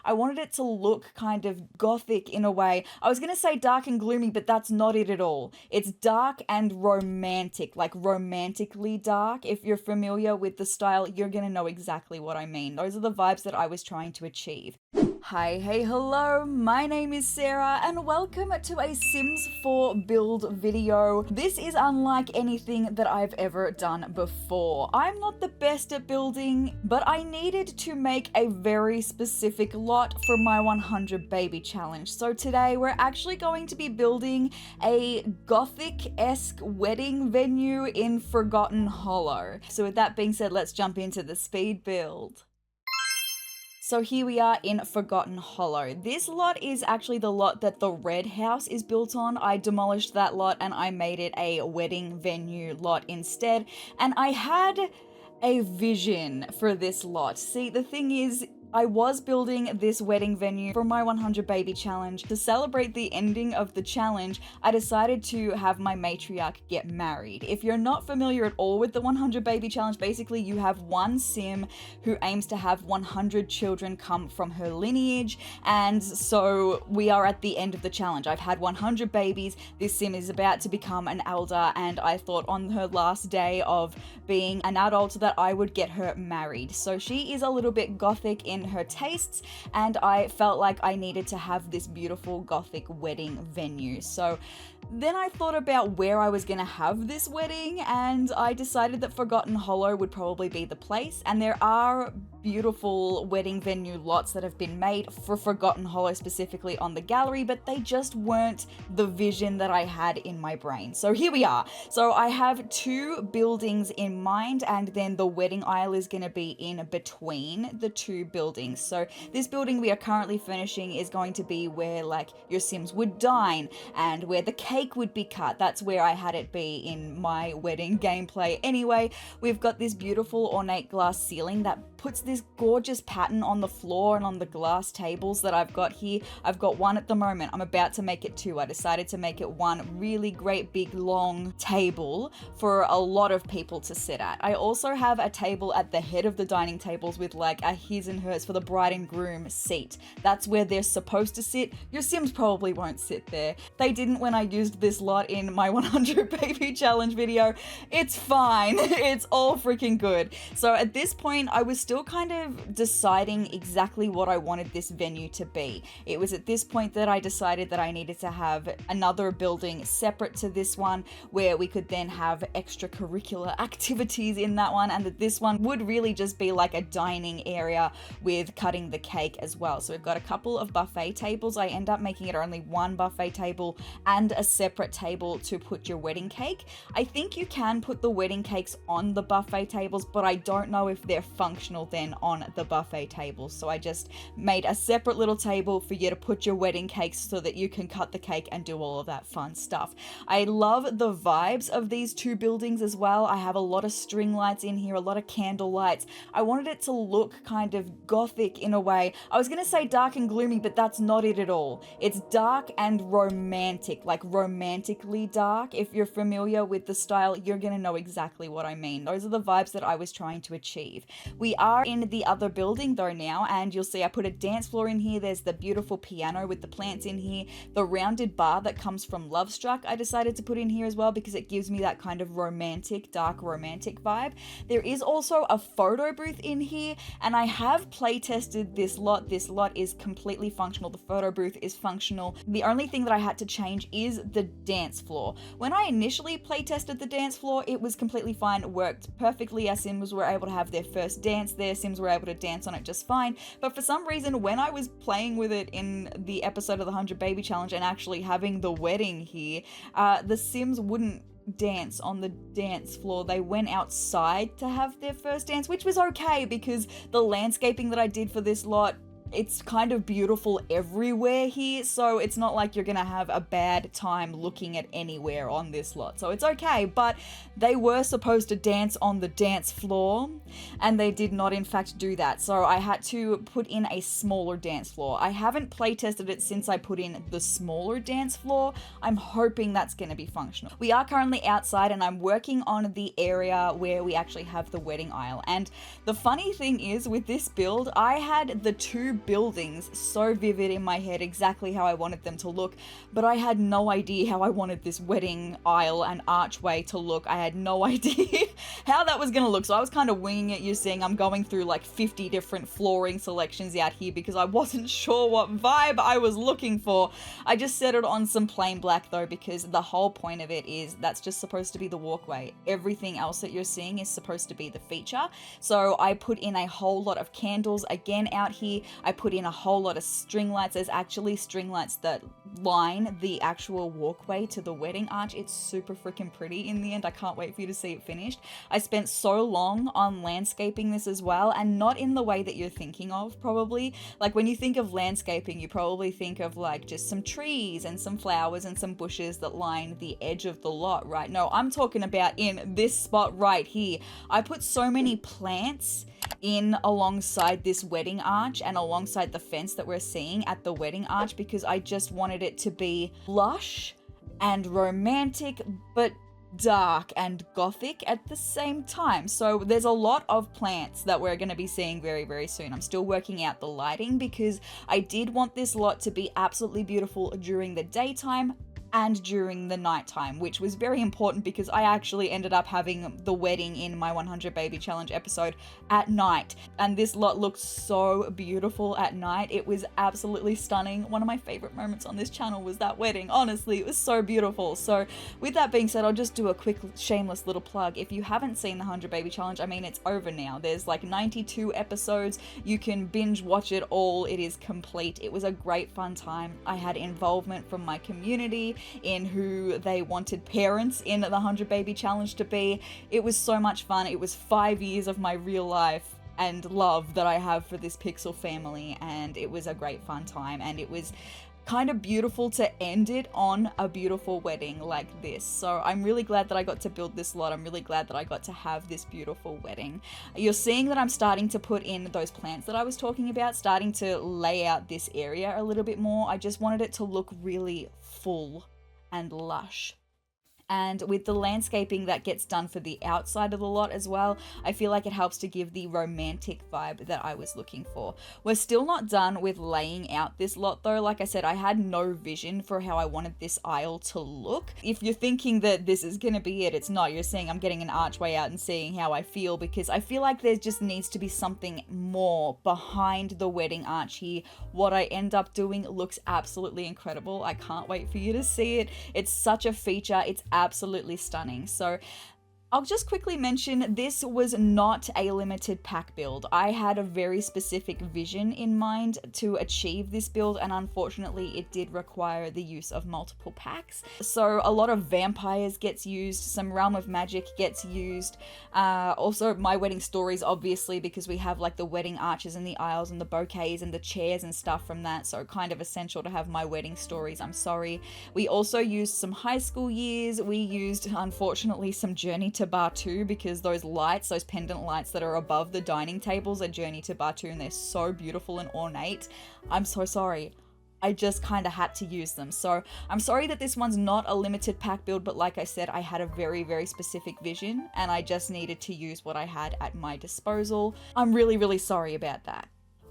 I wanted it to look kind of gothic in a way. I was gonna say dark and gloomy, but that's not it at all. It's dark and romantic, like romantically dark. If you're familiar with the style, you're gonna know exactly what I mean. Those are the vibes that I was trying to achieve. Hi, hey, hello, my name is Sarah and welcome to a Sims 4 build video. This is unlike anything that I've ever done before. I'm not the best at building, but I needed to make a very specific lot for my 100 baby challenge. So today we're actually going to be building a Gothic-esque wedding venue in Forgotten Hollow. So with that being said, let's jump into the speed build. So here we are in Forgotten Hollow. This lot is actually the lot that the red house is built on. I demolished that lot and I made it a wedding venue lot instead. And I had a vision for this lot. See, the thing is, I was building this wedding venue for my 100 baby challenge. To celebrate the ending of the challenge, I decided to have my matriarch get married. If you're not familiar at all with the 100 baby challenge, basically you have one sim who aims to have 100 children come from her lineage, and so we are at the end of the challenge. I've had 100 babies, this sim is about to become an elder, and I thought on her last day of being an adult that I would get her married. So she is a little bit gothic in her tastes, and I felt like I needed to have this beautiful gothic wedding venue. So then I thought about where I was gonna have this wedding, and I decided that Forgotten Hollow would probably be the place. And there are beautiful wedding venue lots that have been made for Forgotten Hollow specifically on the gallery, but they just weren't the vision that I had in my brain. So here we are. So I have two buildings in mind, and then the wedding aisle is gonna be in between the two buildings. So this building we are currently finishing is going to be where like your Sims would dine and where the cake would be cut. That's where I had it be in my wedding gameplay. Anyway, we've got this beautiful ornate glass ceiling that puts this gorgeous pattern on the floor and on the glass tables that I've got here. I've got one at the moment. I'm about to make it two. I decided to make it one really great big long table for a lot of people to sit at. I also have a table at the head of the dining tables with like a his and hers for the bride and groom seat. That's where they're supposed to sit. Your Sims probably won't sit there. They didn't when I used this lot in my 100 baby challenge video. It's fine. It's all freaking good. So at this point, I was still kind of deciding exactly what I wanted this venue to be. It was at this point that I decided that I needed to have another building separate to this one where we could then have extracurricular activities in that one, and that this one would really just be like a dining area with cutting the cake as well. So we've got a couple of buffet tables. I end up making it only one buffet table and a separate table to put your wedding cake. I think you can put the wedding cakes on the buffet tables, but I don't know if they're functional then on the buffet tables. So I just made a separate little table for you to put your wedding cakes so that you can cut the cake and do all of that fun stuff. I love the vibes of these two buildings as well. I have a lot of string lights in here, a lot of candle lights. I wanted it to look kind of gothic in a way. I was gonna say dark and gloomy, but that's not it at all. It's dark and romantic, like romantically dark. If you're familiar with the style, you're gonna know exactly what I mean. Those are the vibes that I was trying to achieve. We are in the other building though now, and you'll see I put a dance floor in here. There's the beautiful piano with the plants in here. The rounded bar that comes from Love Struck I decided to put in here as well because it gives me that kind of romantic, dark romantic vibe. There is also a photo booth in here, and I have play tested this lot. This lot is completely functional. The photo booth is functional. The only thing that I had to change is the dance floor. When I initially play tested the dance floor, it was completely fine. It worked perfectly. Our Sims were able to have their first dance. Their Sims were able to dance on it just fine. But for some reason, when I was playing with it in the episode of the 100 Baby Challenge and actually having the wedding here, the Sims wouldn't dance on the dance floor. They went outside to have their first dance, which was okay because the landscaping that I did for this lot, it's kind of beautiful everywhere here, so it's not like you're gonna have a bad time looking at anywhere on this lot, so it's okay. But they were supposed to dance on the dance floor, and they did not in fact do that, so I had to put in a smaller dance floor. I haven't play tested it since I put in the smaller dance floor. I'm hoping that's gonna be functional. We are currently outside, and I'm working on the area where we actually have the wedding aisle, and the funny thing is with this build, I had the two buildings so vivid in my head, exactly how I wanted them to look, but I had no idea how I wanted this wedding aisle and archway to look. I had no idea how that was going to look, so I was kind of winging it. You're seeing I'm going through like 50 different flooring selections out here because I wasn't sure what vibe I was looking for. I just settled on some plain black though, because the whole point of it is that's just supposed to be the walkway. Everything else that you're seeing is supposed to be the feature. So I put in a whole lot of candles again out here. I put in a whole lot of string lights. There's actually string lights that line the actual walkway to the wedding arch. It's super freaking pretty in the end. I can't wait for you to see it finished. I spent so long on landscaping this as well, and not in the way that you're thinking of probably. Like when you think of landscaping, you probably think of like just some trees and some flowers and some bushes that line the edge of the lot, right? No, I'm talking about in this spot right here. I put so many plants in alongside this wedding arch and alongside the fence that we're seeing at the wedding arch because I just wanted it to be lush and romantic, but dark and gothic at the same time. So there's a lot of plants that we're going to be seeing very, very soon. I'm still working out the lighting because I did want this lot to be absolutely beautiful during the daytime and during the nighttime, which was very important because I actually ended up having the wedding in my 100 Baby Challenge episode at night, and this lot looked so beautiful at night. It was absolutely stunning. One of my favorite moments on this channel was that wedding. Honestly, it was so beautiful. So with that being said, I'll just do a quick shameless little plug. If you haven't seen the 100 Baby Challenge, I mean, it's over now. There's like 92 episodes. You can binge watch it all. It is complete. It was a great fun time. I had involvement from my community in who they wanted parents in the 100 Baby Challenge to be. It was so much fun. It was 5 years of my real life and love that I have for this Pixel family, and it was a great fun time, and it was kind of beautiful to end it on a beautiful wedding like this. So I'm really glad that I got to build this lot. I'm really glad that I got to have this beautiful wedding. You're seeing that I'm starting to put in those plants that I was talking about, starting to lay out this area a little bit more. I just wanted it to look really full and lush. And with the landscaping that gets done for the outside of the lot as well, I feel like it helps to give the romantic vibe that I was looking for. We're still not done with laying out this lot though. Like I said, I had no vision for how I wanted this aisle to look. If you're thinking that this is gonna be it, it's not. You're seeing I'm getting an archway out and seeing how I feel, because I feel like there just needs to be something more behind the wedding arch here. What I end up doing looks absolutely incredible. I can't wait for you to see it. It's such a feature. It's absolutely stunning. So I'll just quickly mention this was not a limited pack build. I had a very specific vision in mind to achieve this build, and unfortunately it did require the use of multiple packs. So a lot of vampires gets used, some Realm of Magic gets used, also My Wedding Stories obviously, because we have like the wedding arches and the aisles and the bouquets and the chairs and stuff from that, so kind of essential to have My Wedding Stories, I'm sorry. We also used some high school years. We used, unfortunately, some Journey to Batu, because those lights, those pendant lights that are above the dining tables are Journey to Batu, and they're so beautiful and ornate. I'm so sorry. I just kind of had to use them. So I'm sorry that this one's not a limited pack build, but like I said, I had a very, very specific vision and I just needed to use what I had at my disposal. I'm really, really sorry about that.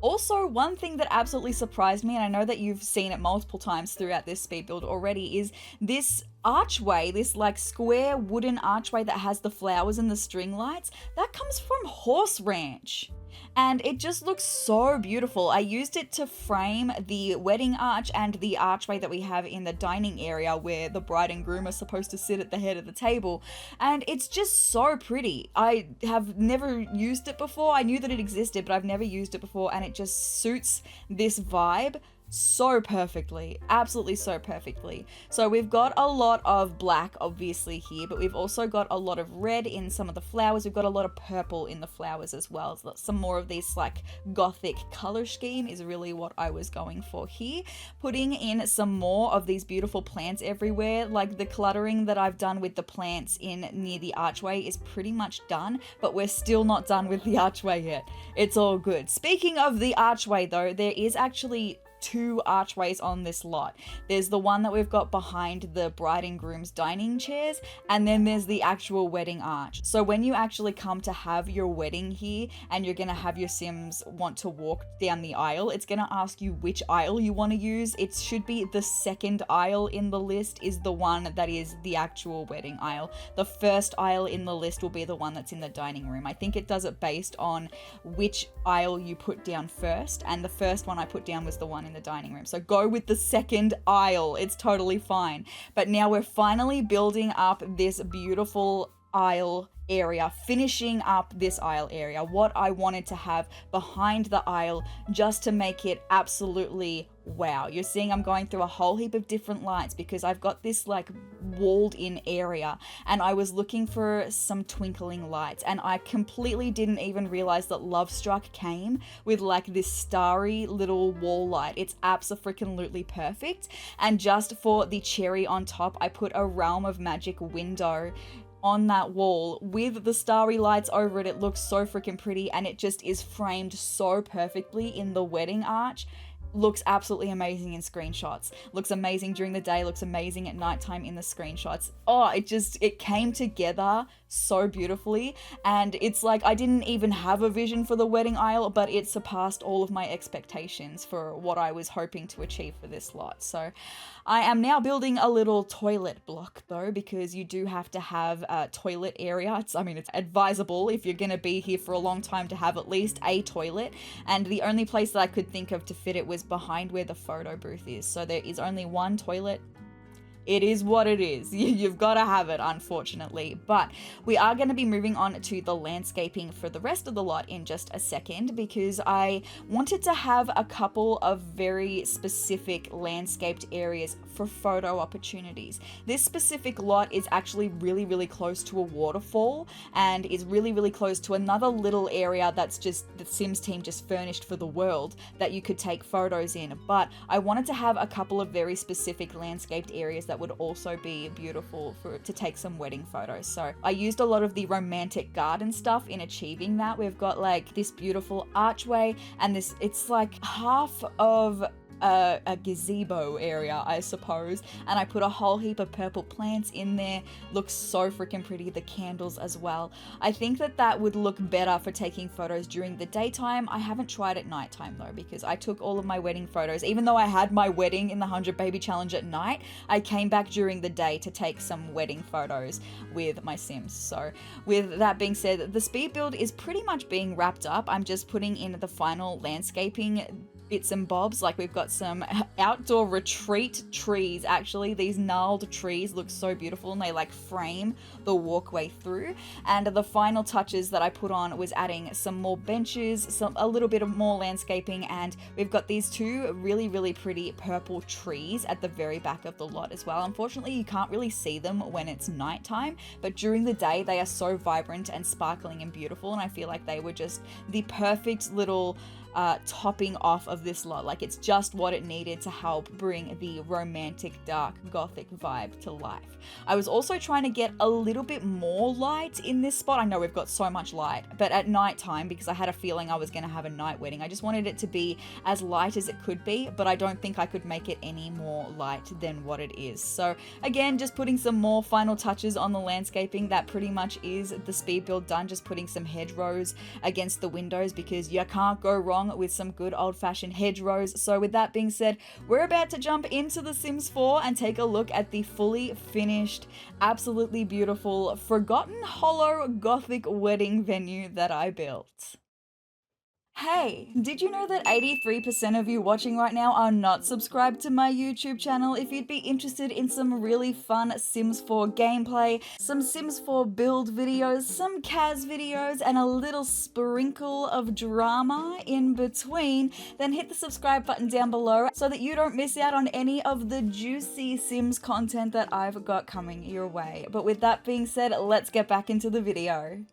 Also, one thing that absolutely surprised me, and I know that you've seen it multiple times throughout this speed build already, is this archway, this like square wooden archway that has the flowers and the string lights. That comes from Horse Ranch. And it just looks so beautiful. I used it to frame the wedding arch and the archway that we have in the dining area where the bride and groom are supposed to sit at the head of the table. And it's just so pretty. I have never used it before. I knew that it existed, but I've never used it before, and it just suits this vibe so perfectly, absolutely so perfectly. So we've got a lot of black obviously here, but we've also got a lot of red in some of the flowers. We've got a lot of purple in the flowers as well. So some more of this like gothic color scheme is really what I was going for here. Putting in some more of these beautiful plants everywhere. Like the cluttering that I've done with the plants in near the archway is pretty much done, but we're still not done with the archway yet. It's all good. Speaking of the archway though, there is actually two archways on this lot. There's the one that we've got behind the bride and groom's dining chairs, and then there's the actual wedding arch. So when you actually come to have your wedding here and you're gonna have your Sims want to walk down the aisle, it's gonna ask you which aisle you want to use. It should be the second aisle in the list is the one that is the actual wedding aisle. The first aisle in the list will be the one that's in the dining room. I think it does it based on which aisle you put down first, and the first one I put down was the one in the dining room. So go with the second aisle. It's totally fine. But now we're finally building up this beautiful aisle area, finishing up this aisle area, what I wanted to have behind the aisle just to make it absolutely wow. You're seeing I'm going through a whole heap of different lights because I've got this like walled in area, and I was looking for some twinkling lights, and I completely didn't even realize that Love Struck came with like this starry little wall light. It's abso-freaking-lutely perfect. And just for the cherry on top, I put a Realm of Magic window on that wall with the starry lights over it. It looks so freaking pretty, and it just is framed so perfectly in the wedding arch. Looks absolutely amazing in screenshots. Looks amazing during the day, looks amazing at nighttime in the screenshots. Oh, it came together so beautifully, and it's like I didn't even have a vision for the wedding aisle, but it surpassed all of my expectations for what I was hoping to achieve for this lot. So I am now building a little toilet block though, because you do have to have a toilet area. It's advisable if you're gonna be here for a long time to have at least a toilet, and the only place that I could think of to fit it was behind where the photo booth is. So there is only one toilet. It is what it is. You've got to have it, unfortunately. But we are going to be moving on to the landscaping for the rest of the lot in just a second, because I wanted to have a couple of very specific landscaped areas for photo opportunities. This specific lot is actually really, really close to a waterfall, and is really, really close to another little area that's just the Sims team just furnished for the world that you could take photos in. But I wanted to have a couple of very specific landscaped areas that would also be beautiful to take some wedding photos. So I used a lot of the romantic garden stuff in achieving that. We've got like this beautiful archway, and it's like half of a gazebo area, I suppose, and I put a whole heap of purple plants in there. Looks so freaking pretty. The candles as well. I think that would look better for taking photos during the daytime. I haven't tried at nighttime though, because I took all of my wedding photos, even though I had my wedding in the 100 Baby Challenge at night. I came back during the day to take some wedding photos with my Sims. So with that being said, the speed build is pretty much being wrapped up. I'm just putting in the final landscaping bits and bobs. Like we've got some outdoor retreat trees. Actually, these gnarled trees look so beautiful, and they like frame the walkway through. And the final touches that I put on was adding some more benches, a little bit of more landscaping, and we've got these two really, really pretty purple trees at the very back of the lot as well. Unfortunately, you can't really see them when it's nighttime, but during the day they are so vibrant and sparkling and beautiful, and I feel like they were just the perfect little topping off of this lot. Like it's just what it needed to help bring the romantic, dark, gothic vibe to life. I was also trying to get a little bit more light in this spot. I know we've got so much light, but at night time, because I had a feeling I was going to have a night wedding, I just wanted it to be as light as it could be, but I don't think I could make it any more light than what it is. So again, just putting some more final touches on the landscaping. That pretty much is the speed build done. Just putting some hedgerows against the windows, because you can't go wrong with some good old-fashioned hedgerows. So with that being said, we're about to jump into The Sims 4 and take a look at the fully finished, absolutely beautiful, Forgotten Hollow Gothic wedding venue that I built. Hey, did you know that 83% of you watching right now are not subscribed to my YouTube channel? If you'd be interested in some really fun Sims 4 gameplay, some Sims 4 build videos, some Kaz videos, and a little sprinkle of drama in between, then hit the subscribe button down below so that you don't miss out on any of the juicy Sims content that I've got coming your way. But with that being said, let's get back into the video.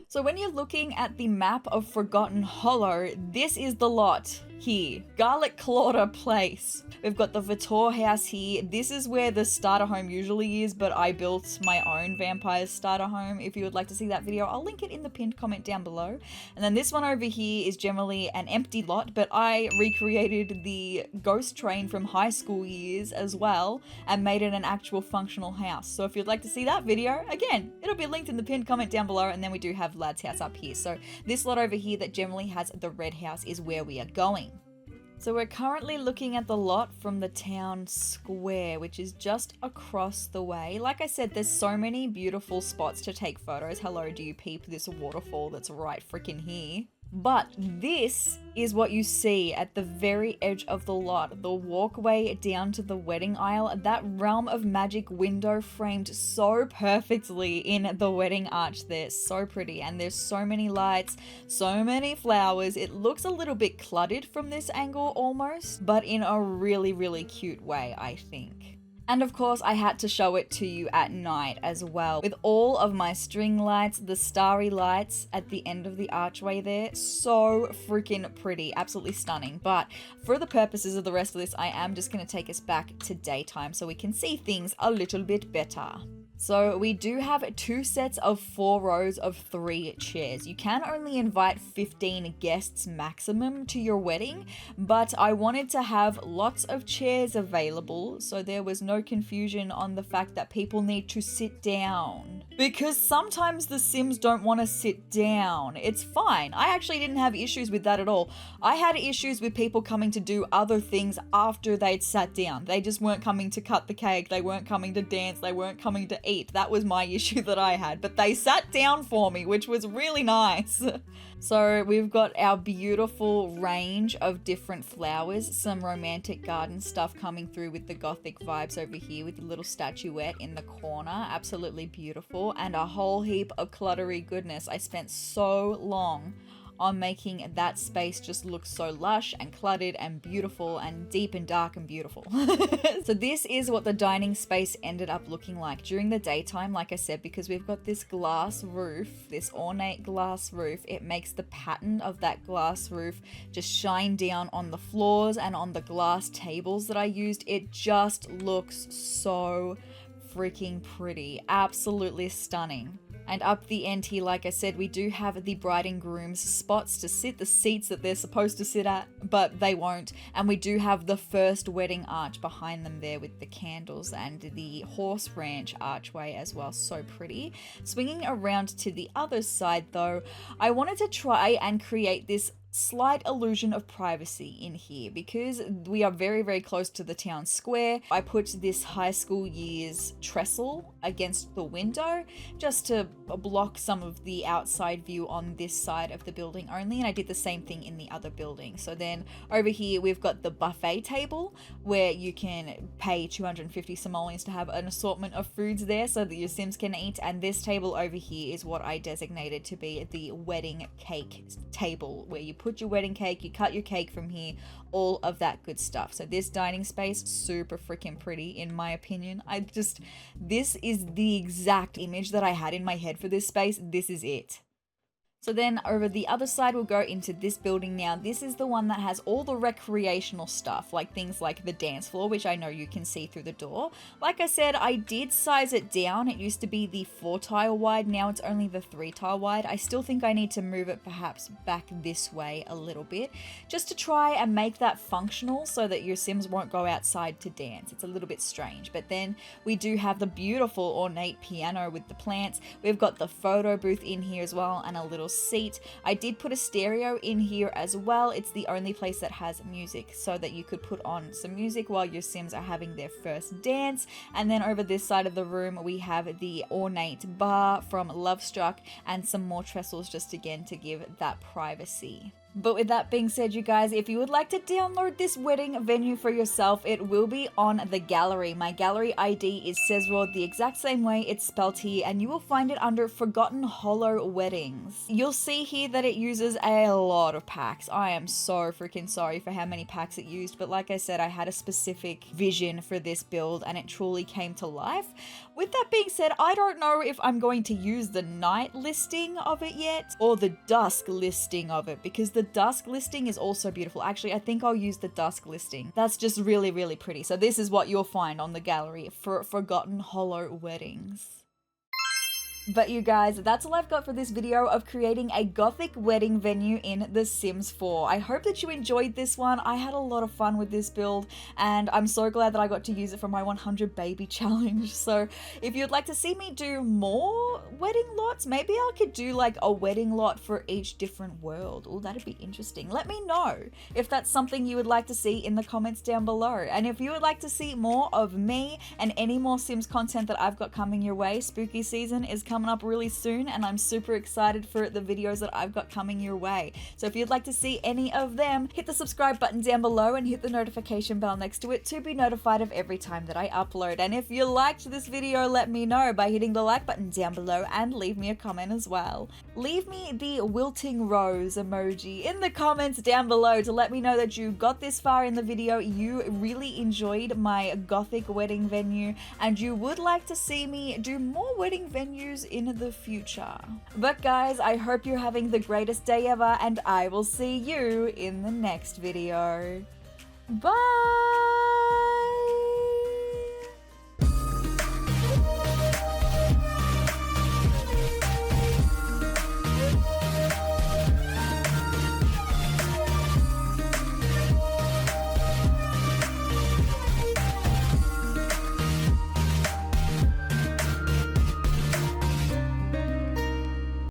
So when you're looking at the map of Forgotten Hollow, this is the lot. here, Garlic Clorter Place. We've got the Vitor house here. This is where the starter home usually is, but I built my own vampire starter home. If you would like to see that video, I'll link it in the pinned comment down below. And then this one over here is generally an empty lot, but I recreated the ghost train from high school years as well and made it an actual functional house. So if you'd like to see that video, again, it'll be linked in the pinned comment down below. And then we do have Lad's house up here. So this lot over here that generally has the red house is where we are going. So we're currently looking at the lot from the town square, which is just across the way. Like I said, there's so many beautiful spots to take photos. Hello, do you peep this waterfall that's right freaking here? But this is what you see at the very edge of the lot. The walkway down to the wedding aisle, that realm of magic window framed so perfectly in the wedding arch there. So pretty. And there's so many lights, so many flowers. It looks a little bit cluttered from this angle almost, but in a really, really cute way, I think. And of course, I had to show it to you at night as well, with all of my string lights, the starry lights at the end of the archway there. So freaking pretty, absolutely stunning. But for the purposes of the rest of this, I am just going to take us back to daytime so we can see things a little bit better. So we do have 2 sets of 4 rows of 3 chairs. You can only invite 15 guests maximum to your wedding, but I wanted to have lots of chairs available so there was no confusion on the fact that people need to sit down. Because sometimes the Sims don't want to sit down. It's fine. I actually didn't have issues with that at all. I had issues with people coming to do other things after they'd sat down. They just weren't coming to cut the cake. They weren't coming to dance. They weren't coming to eat. That was my issue that I had. But they sat down for me, which was really nice. So we've got our beautiful range of different flowers, some romantic garden stuff coming through with the Gothic vibes over here with the little statuette in the corner. Absolutely beautiful. And a whole heap of cluttery goodness. I spent so long on making that space just look so lush and cluttered and beautiful and deep and dark and beautiful. So this is what the dining space ended up looking like during the daytime, like I said, because we've got this glass roof, this ornate glass roof. It makes the pattern of that glass roof just shine down on the floors and on the glass tables that I used. It just looks so freaking pretty. Absolutely stunning. And up the end here, like I said, we do have the bride and groom's spots to sit, the seats that they're supposed to sit at, but they won't. And we do have the first wedding arch behind them there with the candles and the horse ranch archway as well. So pretty. Swinging around to the other side though, I wanted to try and create this slight illusion of privacy in here because we are very, very close to the town square. I put this high school years trestle against the window just to block some of the outside view on this side of the building only, and I did the same thing in the other building. So then over here we've got the buffet table where you can pay 250 simoleons to have an assortment of foods there so that your Sims can eat, and this table over here is what I designated to be the wedding cake table where you put your wedding cake, you cut your cake from here, all of that good stuff. So this dining space, super freaking pretty in my opinion. This is the exact image that I had in my head for this space. This is it. So then over the other side, we'll go into this building now. This is the one that has all the recreational stuff, like things like the dance floor, which I know you can see through the door. Like I said, I did size it down. It used to be the 4 tile wide. Now it's only the 3 tile wide. I still think I need to move it perhaps back this way a little bit, just to try and make that functional so that your Sims won't go outside to dance. It's a little bit strange. But then we do have the beautiful ornate piano with the plants. We've got the photo booth in here as well, and a little seat. I did put a stereo in here as well. It's the only place that has music so that you could put on some music while your Sims are having their first dance. And then over this side of the room we have the ornate bar from Lovestruck and some more trestles just again to give that privacy. But with that being said, you guys, if you would like to download this wedding venue for yourself, it will be on the gallery. My gallery ID is sezrawrr, the exact same way it's spelled here, and you will find it under Forgotten Hollow Weddings. You'll see here that it uses a lot of packs. I am so freaking sorry for how many packs it used, but like I said, I had a specific vision for this build and it truly came to life. With that being said, I don't know if I'm going to use the night listing of it yet or the dusk listing of it, because the dusk listing is also beautiful. Actually, I think I'll use the dusk listing. That's just really, really pretty. So this is what you'll find on the gallery for Forgotten Hollow weddings. But you guys, that's all I've got for this video of creating a Gothic wedding venue in The Sims 4. I hope that you enjoyed this one. I had a lot of fun with this build, and I'm so glad that I got to use it for my 100 baby challenge. So if you'd like to see me do more wedding lots, maybe I could do like a wedding lot for each different world. Oh, that'd be interesting. Let me know if that's something you would like to see in the comments down below. And if you would like to see more of me and any more Sims content that I've got coming your way, spooky season is coming up really soon, and I'm super excited for the videos that I've got coming your way. So if you'd like to see any of them, hit the subscribe button down below and hit the notification bell next to it to be notified of every time that I upload. And if you liked this video, let me know by hitting the like button down below and leave me a comment as well. Leave me the wilting rose emoji in the comments down below to let me know that you got this far in the video, you really enjoyed my Gothic wedding venue, and you would like to see me do more wedding venues in the future. But guys, I hope you're having the greatest day ever, and I will see you in the next video. Bye!